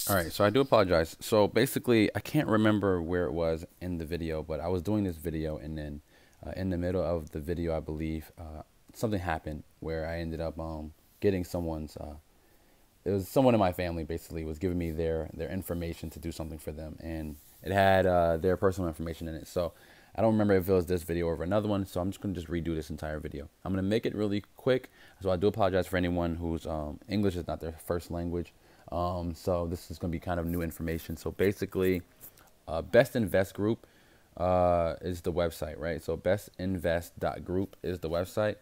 All right, so I do apologize. So basically, I can't remember where it was in the video, but I was doing this video, and then in the middle of the video, I believe something happened where I ended up getting someone's. It was someone in my family basically was giving me their information to do something for them, and it had their personal information in it. So I don't remember if it was this video or another one. So I'm just gonna just redo this entire video. I'm gonna make it really quick. So I do apologize for anyone whose English is not their first language. So this is going to be kind of new information. So basically, Best Invest Group is the website, right? So BestInvest.Group is the website.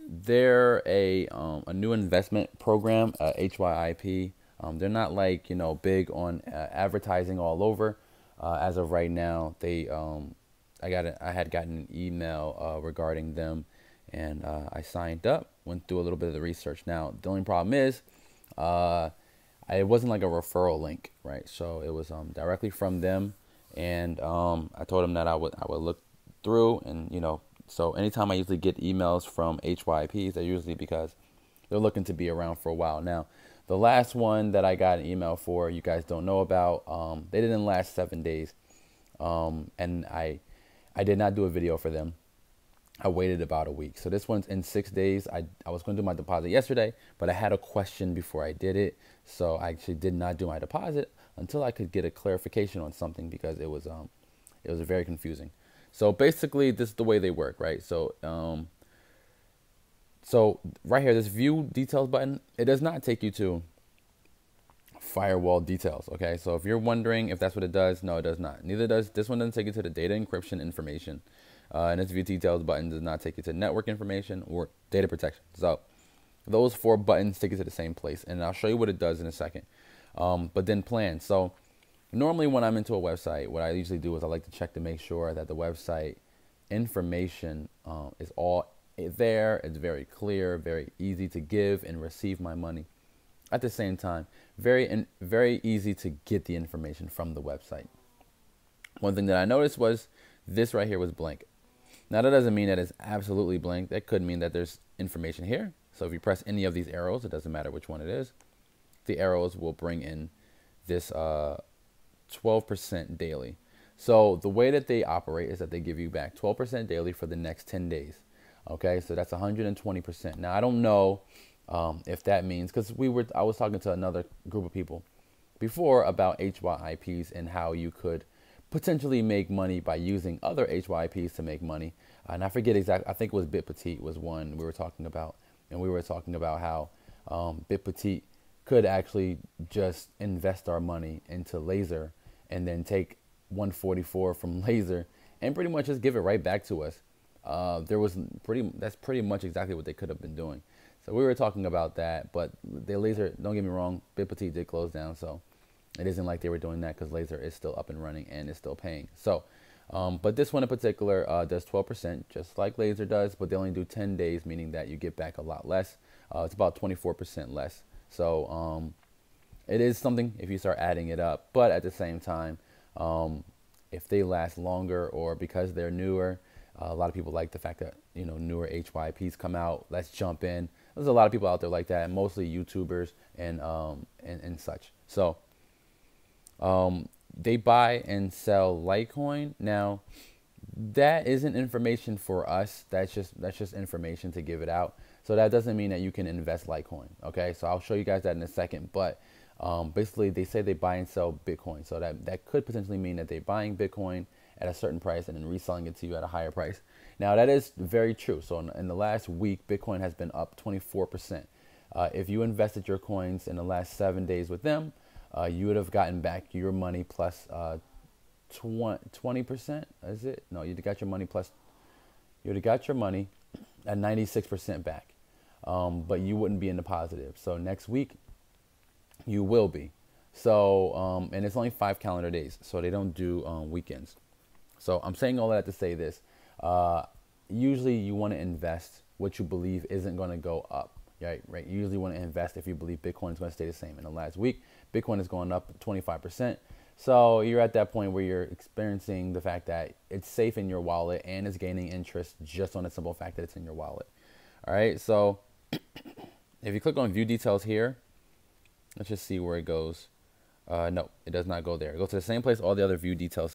They're a new investment program, HYIP. They're not like, big on advertising all over. As of right now, I had gotten an email regarding them, and I signed up, went through a little bit of the research. Now, the only problem is, it wasn't like a referral link, right? So it was directly from them, and I told them that I would look through, and so anytime I usually get emails from HYPs, they're usually because they're looking to be around for a while. Now, the last one that I got an email for, you guys don't know about, they didn't last 7 days, and I did not do a video for them. I waited about a week. So this one's in 6 days. I was going to do my deposit yesterday, but I had a question before I did it. So I actually did not do my deposit until I could get a clarification on something, because it was very confusing. So basically, this is the way they work, right? So so right here, this view details button, it does not take you to firewall details. Okay, so if you're wondering if that's what it does, no, it does not. Neither does this one. Doesn't take you to the data encryption information. And this view details button does not take you to network information or data protection. So those 4 buttons take you to the same place, and I'll show you what it does in a second. But then plan. So normally when I'm into a website, what I usually do is I like to check to make sure that the website information is all there. It's very clear, very easy to give and receive my money. At the same time, very easy to get the information from the website. One thing that I noticed was this right here was blank. Now, that doesn't mean that it's absolutely blank. That could mean that there's information here. So if you press any of these arrows, it doesn't matter which one it is, the arrows will bring in this 12% daily. So the way that they operate is that they give you back 12% daily for the next 10 days. Okay, so that's 120%. Now, I don't know if that means, because I was talking to another group of people before about HYIPs and how you could potentially make money by using other HYPs to make money. And I forget exactly, I think it was BitPetite was one we were talking about. And we were talking about how BitPetite could actually just invest our money into Laser and then take 144 from Laser and pretty much just give it right back to us. That's pretty much exactly what they could have been doing. So we were talking about that, but the Laser, don't get me wrong, BitPetite did close down, so it isn't like they were doing that, because Laser is still up and running and is still paying. So, but this one in particular does 12%, just like Laser does, but they only do 10 days, meaning that you get back a lot less. It's about 24% less. So it is something if you start adding it up. But at the same time, if they last longer, or because they're newer, a lot of people like the fact that newer HYPs come out. Let's jump in. There's a lot of people out there like that, mostly YouTubers and such. So. They buy and sell Litecoin. Now, that isn't information for us. That's just information to give it out. So that doesn't mean that you can invest Litecoin. Okay, so I'll show you guys that in a second. But basically, they say they buy and sell Bitcoin. So that could potentially mean that they're buying Bitcoin at a certain price and then reselling it to you at a higher price. Now, that is very true. So in the last week, Bitcoin has been up 24%. If you invested your coins in the last 7 days with them, you would have gotten back your money plus 20%. Is it? No, you'd have got your money plus. You would have got your money at 96% back, but you wouldn't be in the positive. So next week, you will be. So and it's only 5 calendar days, so they don't do weekends. So I'm saying all that to say this. Usually, you want to invest what you believe isn't going to go up. Right. You usually want to invest if you believe Bitcoin is going to stay the same. In the last week, Bitcoin is going up 25%. So you're at that point where you're experiencing the fact that it's safe in your wallet and it's gaining interest just on the simple fact that it's in your wallet. All right. So if you click on view details here, Let's just see where it goes. No, it does not go there. It goes to the same place all the other view details.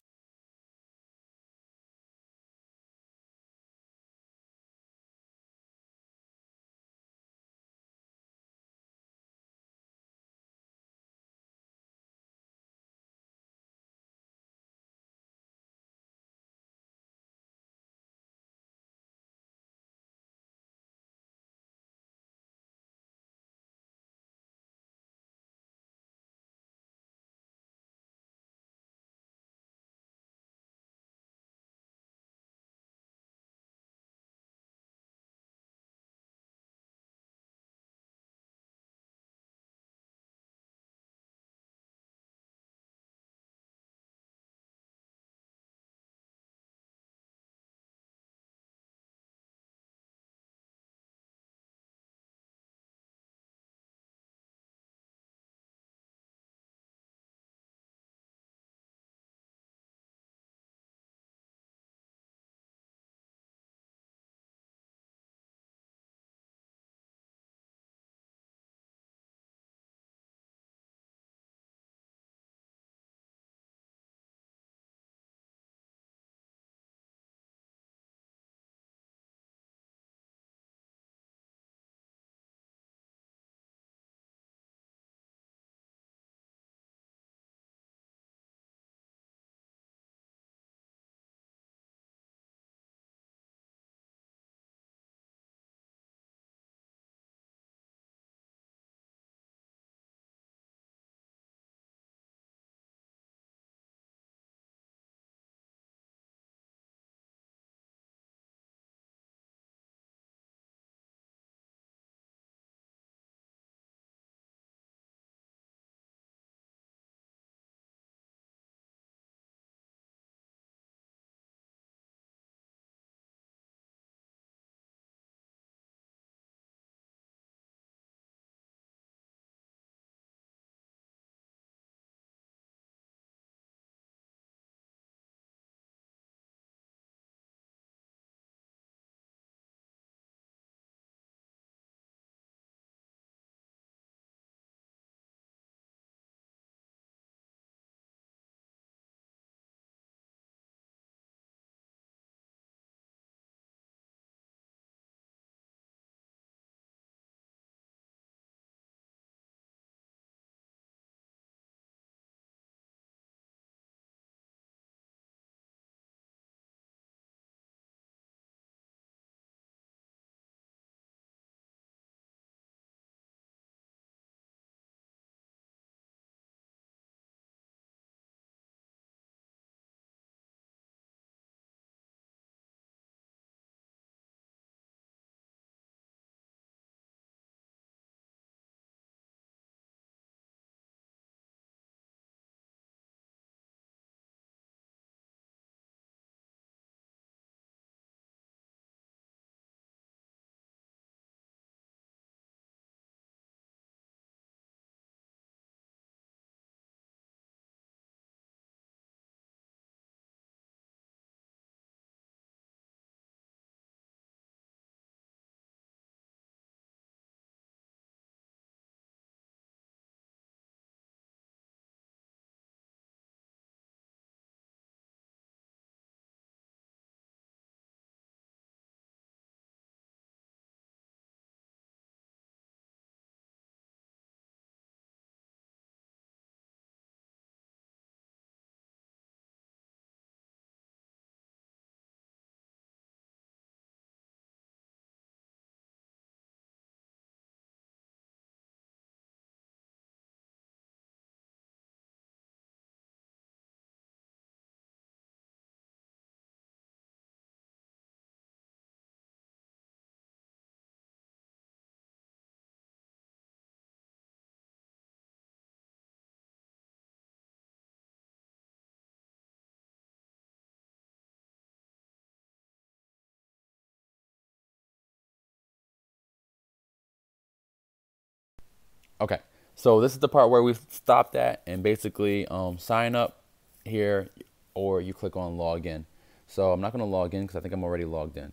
Okay, so this is the part where we've stopped at and basically sign up here, or you click on log in. So I'm not going to log in because I think I'm already logged in,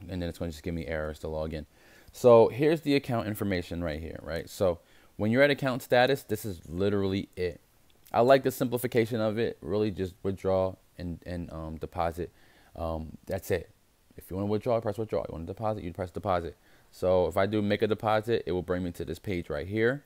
and then it's going to just give me errors to log in. So here's the account information right here, right? So When you're at account status, this is literally it. I like the simplification of it. Really, just withdraw and deposit. That's it. If you want to withdraw, press withdraw. You want to deposit, you press deposit. So if I do make a deposit, it will bring me to this page right here.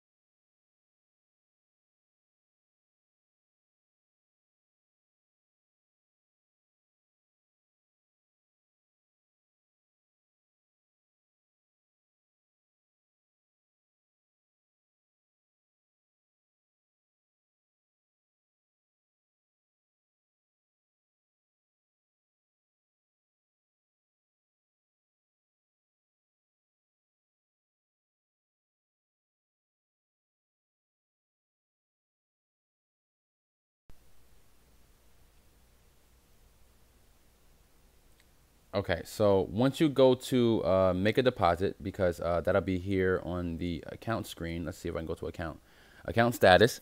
Okay, so once you go to make a deposit, because that'll be here on the account screen. Let's see if I can go to account status.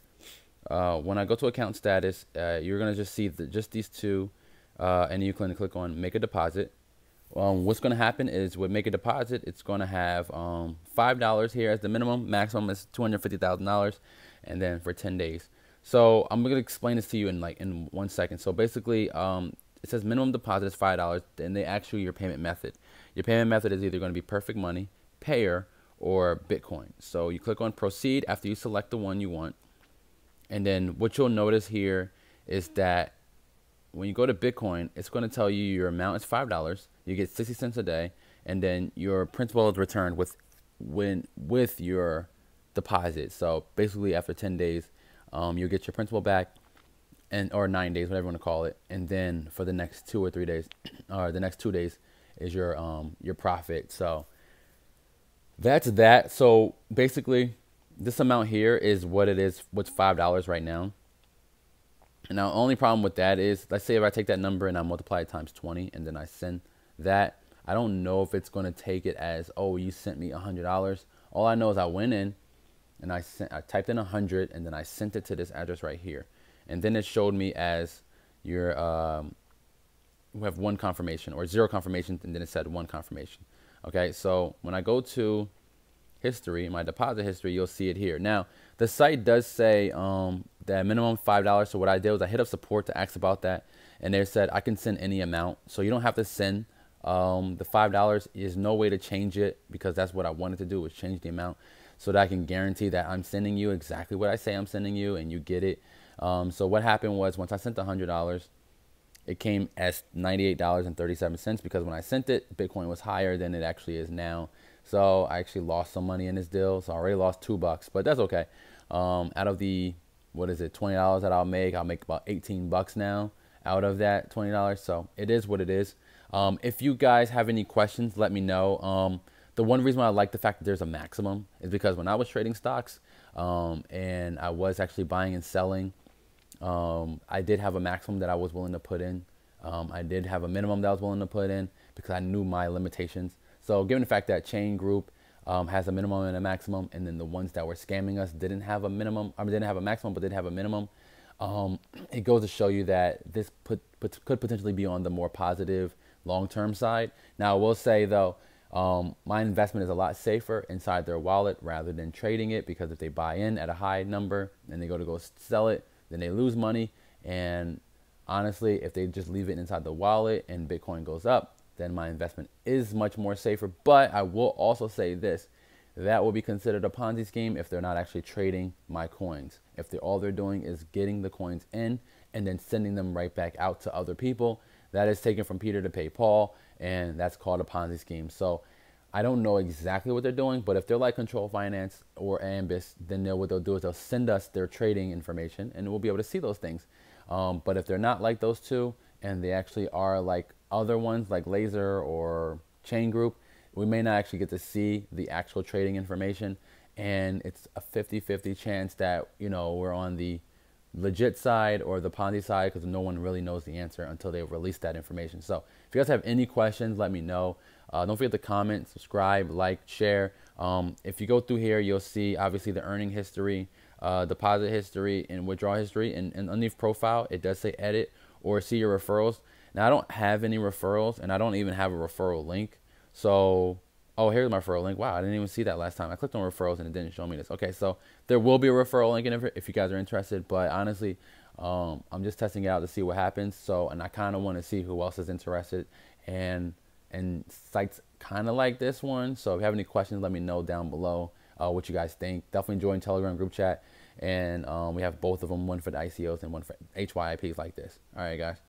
When I go to account status, you're gonna just see just these two, and you can click on make a deposit. What's gonna happen is with make a deposit, it's gonna have $5 here as the minimum. Maximum is $250,000, and then for 10 days. So I'm gonna explain this to you in 1 second. So basically, it says minimum deposit is $5, and they ask you your payment method. Your payment method is either going to be Perfect Money, Payer, or Bitcoin. So you click on proceed after you select the one you want. And then what you'll notice here is that when you go to Bitcoin, it's going to tell you your amount is $5. You get 60 cents a day, and then your principal is returned with your deposit. So basically after 10 days, you'll get your principal back, or 9 days, whatever you want to call it, and then for the next 2 or 3 days, or the next 2 days, is your profit. So that's that. So basically, this amount here is what it is. What's $5 right now? And now, the only problem with that is, let's say if I take that number and I multiply it times 20, and then I send that, I don't know if it's going to take it as, oh, you sent me $100. All I know is I went in and I typed in 100, and then I sent it to this address right here. And then it showed me as your, we have 1 confirmation or 0 confirmation, and then it said 1 confirmation. Okay, so when I go to history, my deposit history, you'll see it here. Now, the site does say that minimum $5. So what I did was I hit up support to ask about that, and they said I can send any amount. So you don't have to send the $5. There's no way to change it, because that's what I wanted to do, was change the amount so that I can guarantee that I'm sending you exactly what I say I'm sending you, and you get it. So what happened was, once I sent the $100, it came as $98.37, because when I sent it, Bitcoin was higher than it actually is now. So I actually lost some money in this deal. So I already lost $2, but that's okay. Out of the, what is it, $20 that I'll make about $18 now out of that $20. So it is what it is. If you guys have any questions, let me know. The one reason why I like the fact that there's a maximum is because when I was trading stocks, and I was actually buying and selling, I did have a maximum that I was willing to put in. I did have a minimum that I was willing to put in, because I knew my limitations. So given the fact that Chain Group has a minimum and a maximum, and then the ones that were scamming us didn't have a minimum, didn't have a maximum, but did have a minimum, it goes to show you that this could potentially be on the more positive long-term side. Now, I will say though, my investment is a lot safer inside their wallet rather than trading it, because if they buy in at a high number and they go sell it, then they lose money. And honestly, if they just leave it inside the wallet and Bitcoin goes up, then my investment is much more safer. But I will also say this, that will be considered a Ponzi scheme if they're not actually trading my coins. If all they're doing is getting the coins in and then sending them right back out to other people, that is taken from Peter to pay Paul, and that's called a Ponzi scheme. So I don't know exactly what they're doing, but if they're like Control Finance or Ambis, then what they'll do is they'll send us their trading information, and we'll be able to see those things. But if they're not like those two, and they actually are like other ones like Laser or Chain Group, we may not actually get to see the actual trading information, and it's a 50-50 chance that, you know, we're on the legit side or the Ponzi side, because no one really knows the answer until they release that information. So if you guys have any questions, let me know. Don't forget to comment, subscribe, like, share. If you go through here, you'll see obviously the earning history, deposit history, and withdrawal history, and underneath profile it does say edit or see your referrals. Now, I don't have any referrals, and I don't even have a referral link. So Oh, here's my referral link. Wow, I didn't even see that last time. I clicked on referrals and it didn't show me this. Okay, so there will be a referral link in it if you guys are interested. But honestly, I'm just testing it out to see what happens. So, and I kind of want to see who else is interested, and sites kind of like this one. So if you have any questions, let me know down below what you guys think. Definitely join Telegram group chat, and we have both of them, one for the ICOs and one for HYIPs like this. All right, guys.